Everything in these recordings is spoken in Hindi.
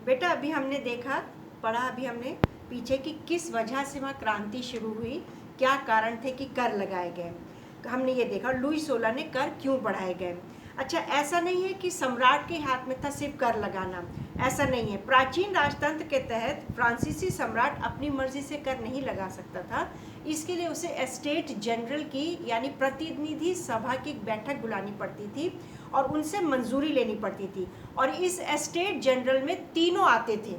बेटा अभी हमने देखा पढ़ा अभी हमने पीछे की किस वजह से वहाँ क्रांति शुरू हुई, क्या कारण थे कि कर लगाए गए। हमने ये देखा लुई 16 ने कर क्यों बढ़ाए गए। अच्छा, ऐसा नहीं है कि सम्राट के हाथ में था सिर्फ कर लगाना, ऐसा नहीं है। प्राचीन राजतंत्र के तहत फ्रांसीसी सम्राट अपनी मर्जी से कर नहीं लगा सकता था। इसके लिए उसे एस्टेट जनरल की यानी प्रतिनिधि सभा की बैठक बुलानी पड़ती थी और उनसे मंजूरी लेनी पड़ती थी। और इस एस्टेट जनरल में तीनों आते थे,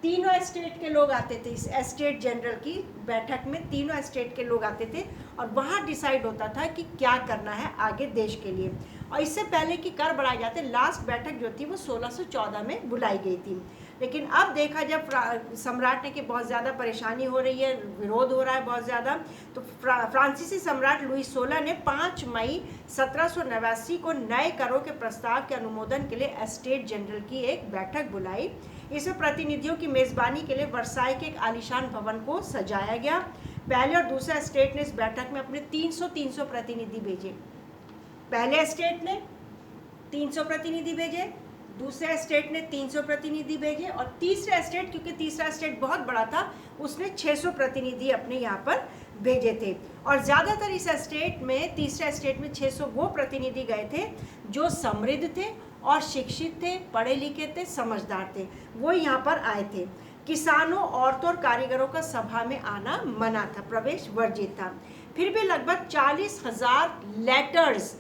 तीनों एस्टेट के लोग आते थे। इस एस्टेट जनरल की बैठक में तीनों एस्टेट के लोग आते थे और वहाँ डिसाइड होता था कि क्या करना है आगे देश के लिए। और इससे पहले कि कर बढ़ाए जाते, लास्ट बैठक जो थी वो 1614 में बुलाई गई थी। लेकिन अब देखा जब सम्राट ने कि बहुत ज़्यादा परेशानी हो रही है, विरोध हो रहा है बहुत ज़्यादा, तो फ्रांसीसी सम्राट लुई 16 ने 5 मई 1789 को नए करों के प्रस्ताव के अनुमोदन के लिए एस्टेट जनरल की एक बैठक बुलाई। इसमें प्रतिनिधियों की मेज़बानी के लिए वर्साई के एक आलीशान भवन को सजाया गया। पहले और दूसरा एस्टेट ने इस बैठक में अपने 300 प्रतिनिधि भेजे। पहले स्टेट ने 300 प्रतिनिधि भेजे, दूसरे स्टेट ने 300 प्रतिनिधि भेजे और तीसरा स्टेट, क्योंकि तीसरा स्टेट बहुत बड़ा था, उसने 600 प्रतिनिधि अपने यहाँ पर भेजे थे। और ज़्यादातर इस स्टेट में, तीसरा स्टेट में 600 वो प्रतिनिधि गए थे जो समृद्ध थे और शिक्षित थे, पढ़े लिखे थे, समझदार थे, वो यहाँ पर आए थे। किसानों, औरतों और कारीगरों का सभा में आना मना था, प्रवेश वर्जित था। फिर भी लगभग 40,000 लेटर्स,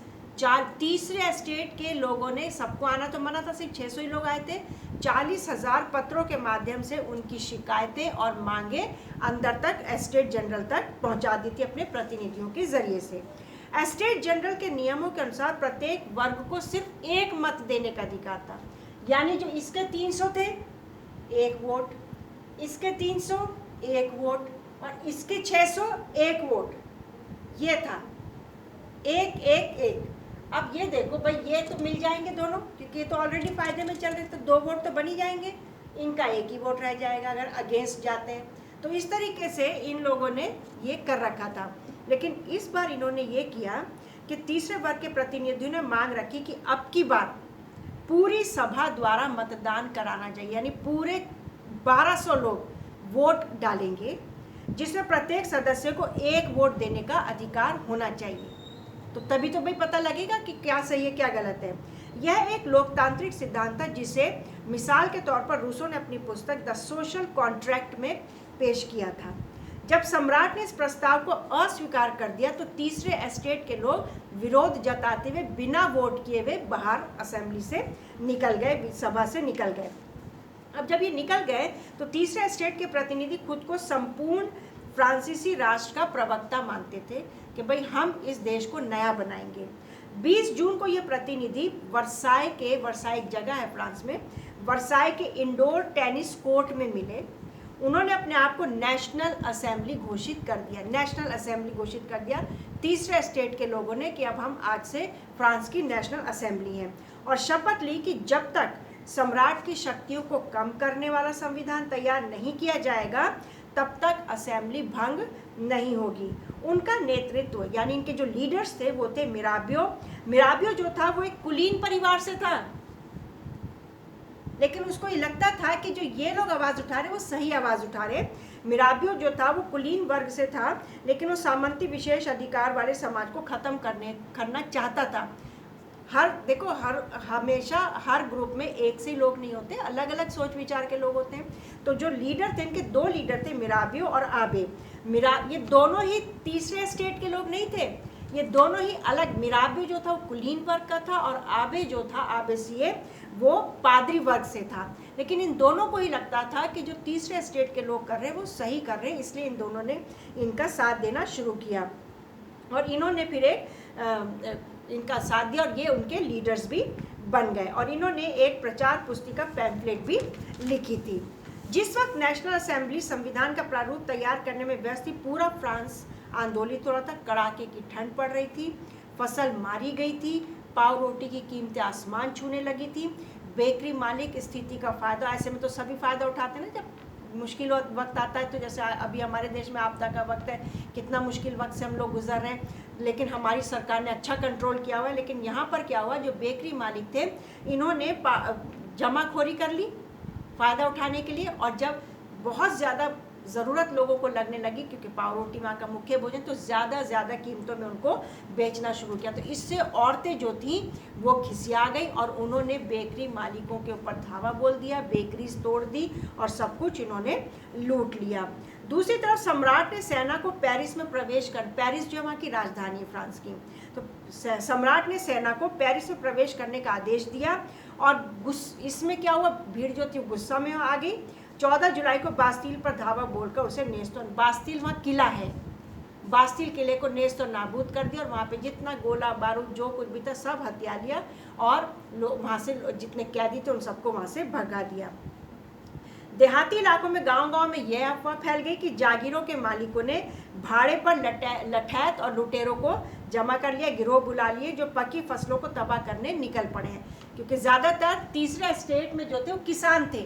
तीसरे स्टेट के लोगों ने, सबको आना तो मना था, सिर्फ 600 ही लोग आए थे, 40,000 पत्रों के माध्यम से उनकी शिकायतें और मांगे अंदर तक एस्टेट जनरल तक पहुंचा दी थी अपने प्रतिनिधियों के जरिए से। एस्टेट जनरल के नियमों के अनुसार प्रत्येक वर्ग को सिर्फ एक मत देने का अधिकार था। यानी जो इसके 300 थे, एक वोट, इसके 300 एक वोट और इसके 600 एक वोट, ये था, एक एक एक। अब ये देखो भाई, ये तो मिल जाएंगे दोनों, क्योंकि ये तो ऑलरेडी फायदे में चल रहे, तो 2 वोट तो बन ही जाएंगे, इनका एक ही वोट रह जाएगा अगर अगेंस्ट जाते हैं। तो इस तरीके से इन लोगों ने ये कर रखा था। लेकिन इस बार इन्होंने ये किया कि तीसरे वर्ग के प्रतिनिधियों ने मांग रखी कि अब की बार पूरी सभा द्वारा मतदान कराना चाहिए, यानी पूरे 1200 लोग वोट डालेंगे, जिसमें प्रत्येक सदस्य को एक वोट देने का अधिकार होना चाहिए। तो तभी तो भाई पता लगेगा कि क्या सही है क्या गलत है। यह एक लोकतांत्रिक सिद्धांत था जिसे मिसाल के तौर पर रूसो ने अपनी पुस्तक द सोशल कॉन्ट्रैक्ट में पेश किया था। जब सम्राट ने इस प्रस्ताव को अस्वीकार कर दिया तो तीसरे एस्टेट के लोग विरोध जताते हुए बिना वोट किए हुए बाहर असेंबली से निकल गए, सभा से निकल गए। अब जब ये निकल गए तो तीसरे एस्टेट के प्रतिनिधि खुद को संपूर्ण फ्रांसीसी राष्ट्र का प्रवक्ता मानते थे कि भाई हम इस देश को नया बनाएंगे। 20 जून को ये प्रतिनिधि वर्साई एक जगह है फ्रांस में, वर्साई के इंडोर टेनिस कोर्ट में मिले। उन्होंने अपने आप को नेशनल असेंबली घोषित कर दिया, नेशनल असेंबली घोषित कर दिया तीसरे स्टेट के लोगों ने कि अब हम आज से फ्रांस की नेशनल असेंबली हैं, और शपथ ली कि जब तक सम्राट की शक्तियों को कम करने वाला संविधान तैयार नहीं किया जाएगा तब तक असेंबली भंग नहीं होगी। उनका नेतृत्व, यानी इनके जो लीडर्स थे वो थे मिराबियो जो था वो एक कुलीन परिवार से था, लेकिन उसको ये लगता था कि जो ये लोग आवाज़ उठा रहे वो सही आवाज़ उठा रहे। मिराबियो जो था वो कुलीन वर्ग से था, लेकिन वो सामंती विशेष अधिकार वाले समाज को ख़त्म करना चाहता था। हमेशा हर ग्रुप में एक से ही लोग नहीं होते, अलग अलग सोच विचार के लोग होते हैं। तो जो लीडर थे, इनके 2 लीडर थे, मिराबियो और आबे। ये दोनों ही तीसरे स्टेट के लोग नहीं थे, ये दोनों ही अलग। मिराबियो जो था वो कुलीन वर्ग का था और आबे जो था, आबेसिए, वो पादरी वर्ग से था। लेकिन इन दोनों को ही लगता था कि जो तीसरे स्टेट के लोग कर रहे हैं वो सही कर रहे हैं, इसलिए इन दोनों ने इनका साथ देना शुरू किया और इन्होंने फिर इनका साथ दिया और ये उनके लीडर्स भी बन गए। और इन्होंने एक प्रचार पुस्तिका पैम्फलेट भी लिखी थी। जिस वक्त नेशनल असेंबली संविधान का प्रारूप तैयार करने में व्यस्त थी, पूरा फ्रांस आंदोलित हो रहा था। कड़ाके की ठंड पड़ रही थी, फसल मारी गई थी, पाव रोटी की कीमतें आसमान छूने लगी थी। बेकरी मालिक स्थिति का फ़ायदा, ऐसे में तो सभी फ़ायदा उठाते हैं ना, जब मुश्किल वक्त आता है, तो जैसे अभी हमारे देश में आपदा का वक्त है, कितना मुश्किल वक्त से हम लोग गुजर रहे हैं, लेकिन हमारी सरकार ने अच्छा कंट्रोल किया हुआ है। लेकिन यहाँ पर क्या हुआ, जो बेकरी मालिक थे इन्होंने जमाखोरी कर ली, फ़ायदा उठाने के लिए। और जब बहुत ज़्यादा ज़रूरत लोगों को लगने लगी, क्योंकि पाव रोटी वहाँ का मुख्य भोजन, तो ज़्यादा कीमतों में उनको बेचना शुरू किया। तो इससे औरतें जो थीं वो खिसिया गई और उन्होंने बेकरी मालिकों के ऊपर धावा बोल दिया, बेकरीज तोड़ दी और सब कुछ इन्होंने लूट लिया। दूसरी तरफ सम्राट ने सेना को पेरिस में प्रवेश कर, पेरिस जो है वहाँ की राजधानी है फ्रांस की, तो सम्राट ने सेना को पेरिस में प्रवेश करने का आदेश दिया। और इसमें क्या हुआ, भीड़ जो थी गुस्सा में आ गई। 14 जुलाई को बास्तील पर धावा बोलकर उसे नेस्तो, बास्तील वहाँ किला है, बास्तील किले को नेस्तो नाबूद कर दिया और वहाँ पे जितना गोला बारूद जो कुछ भी था सब हथिया लिया और वहाँ से जितने कैदी थे उन सबको वहाँ से भगा दिया। देहाती इलाकों में गांव-गांव में यह अफवाह फैल गई कि जागीरों के मालिकों ने भाड़े पर लठैत और लुटेरों को जमा कर लिया, गिरोह बुला लिए जो पकी फसलों को तबाह करने निकल पड़े हैं, क्योंकि ज़्यादातर तीसरे स्टेट में जो थे वो किसान थे।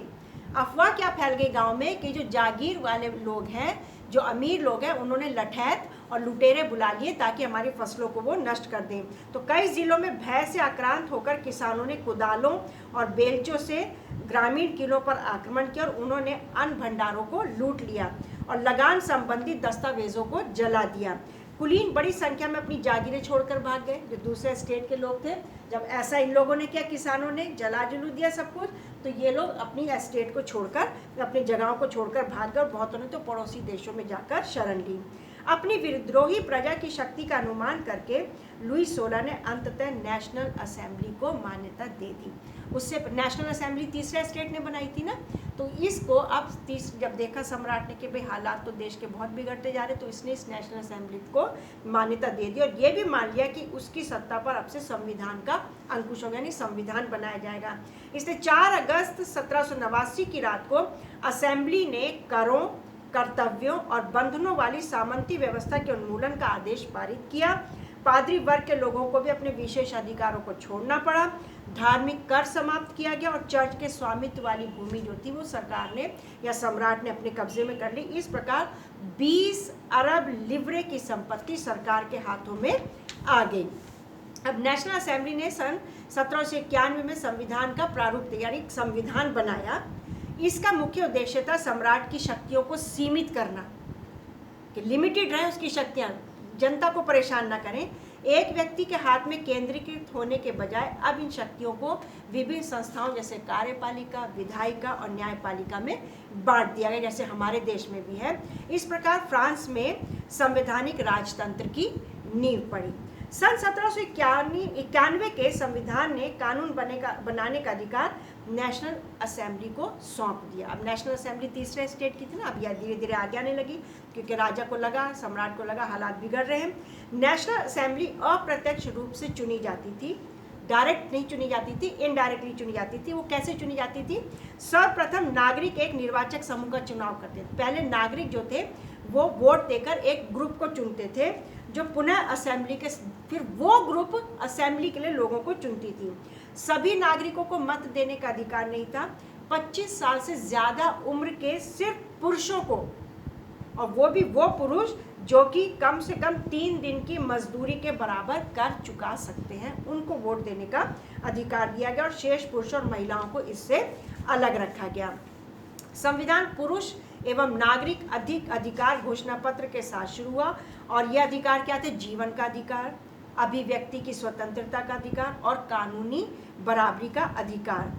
अफवाह क्या फैल गई गांव में कि जो जागीर वाले लोग हैं, जो अमीर लोग हैं, उन्होंने लठैत और लुटेरे बुला लिए ताकि हमारी फसलों को वो नष्ट कर दें। तो कई जिलों में भय से आक्रांत होकर किसानों ने कुदालों और बेलचों से ग्रामीण किलों पर आक्रमण किया और उन्होंने अन्न भंडारों को लूट लिया और लगान संबंधी दस्तावेजों को जला दिया। कुलीन बड़ी संख्या में अपनी जागीरें छोड़कर भाग गए, जो दूसरे स्टेट के लोग थे। जब ऐसा इन लोगों ने किया, किसानों ने जला जुलू दिया सब कुछ, तो ये लोग अपनी स्टेट को छोड़कर, अपनी जगहों को छोड़कर भाग गए और बहुतों ने तो पड़ोसी देशों में जाकर शरण ली। अपनी विद्रोही प्रजा की शक्ति का अनुमान करके लुई 16 ने अंततः नेशनल असेंबली को मान्यता दे दी। उससे नेशनल असेंबली तीसरे स्टेट ने बनाई थी ना, तो इसको अब जब देखा सम्राट ने कि भाई हालात तो देश के बहुत बिगड़ते जा रहे, तो इसने इस नेशनल असेंबली को मान्यता दे दी और ये भी मान लिया कि उसकी सत्ता पर अब से संविधान का अंकुश होगा, यानी संविधान बनाया जाएगा। इसलिए 4 अगस्त 1789 की रात को असेंबली ने करों, कर्तव्यों और बंधनों वाली सामंती व्यवस्था के उन्मूलन का आदेश पारित किया। पादरी वर्ग के लोगों को भी अपने विशेष अधिकारों को छोड़ना पड़ा, धार्मिक कर समाप्त किया गया और चर्च के स्वामित्व वाली भूमि जो थी वो सरकार ने या सम्राट ने अपने कब्जे में कर ली। इस प्रकार 20 अरब लिवरे की संपत्ति सरकार के हाथों में आ गई। अब नेशनल असेंबली ने सन 1791 में संविधान का प्रारूप यानी संविधान बनाया। इसका मुख्य उद्देश्य था सम्राट की शक्तियों को सीमित करना, कि लिमिटेड रहे उसकी शक्तियाँ, जनता को परेशान ना करें। एक व्यक्ति के हाथ में केंद्रीकृत होने के बजाय अब इन शक्तियों को विभिन्न संस्थाओं जैसे कार्यपालिका, विधायिका और न्यायपालिका में बांट दिया गया, जैसे हमारे देश में भी है। इस प्रकार फ्रांस में संवैधानिक राजतंत्र की नींव पड़ी। सन 1791 के संविधान ने कानून बनाने का अधिकार नेशनल असेंबली को सौंप दिया। अब नेशनल असेंबली तीसरे स्टेट की थी ना, अब यह धीरे धीरे आगे आने लगी, क्योंकि राजा को लगा, सम्राट को लगा हालात बिगड़ रहे हैं। नेशनल असेंबली अप्रत्यक्ष रूप से चुनी जाती थी, डायरेक्ट नहीं चुनी जाती थी, इनडायरेक्टली चुनी जाती थी। वो कैसे चुनी जाती थी? सर्वप्रथम नागरिक एक निर्वाचक समूह का चुनाव करते थे। पहले नागरिक जो थे वो वोट देकर एक ग्रुप को चुनते थे, जो पुनः असेंबली के, फिर वो ग्रुप असेंबली के लिए लोगों को चुनती थी। सभी नागरिकों को मत देने का अधिकार नहीं था। 25 साल से ज़्यादा उम्र के सिर्फ पुरुषों को, और वो भी वो पुरुष जो कि कम से कम 3 दिन की मजदूरी के बराबर कर चुका सकते हैं, उनको वोट देने का अधिकार दिया गया और शेष पुरुषों और महिलाओं को इससे अलग रखा गया। संविधान पुरुष एवं नागरिक अधिकार घोषणा पत्र के साथ शुरू हुआ और ये अधिकार क्या थे? जीवन का अधिकार, अभिव्यक्ति की स्वतंत्रता का अधिकार और कानूनी बराबरी का अधिकार।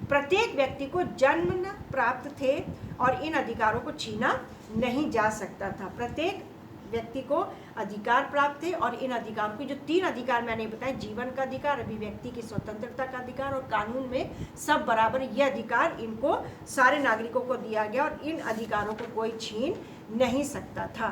प्रत्येक व्यक्ति को जन्म प्राप्त थे और इन अधिकारों को छीना नहीं जा सकता था। प्रत्येक व्यक्ति को अधिकार प्राप्त थे और इन अधिकारों की जो 3 अधिकार मैंने बताए, जीवन का अधिकार, अभिव्यक्ति की स्वतंत्रता का अधिकार और कानून में सब बराबर, ये अधिकार इनको सारे नागरिकों को दिया गया और इन अधिकारों को कोई छीन नहीं सकता था।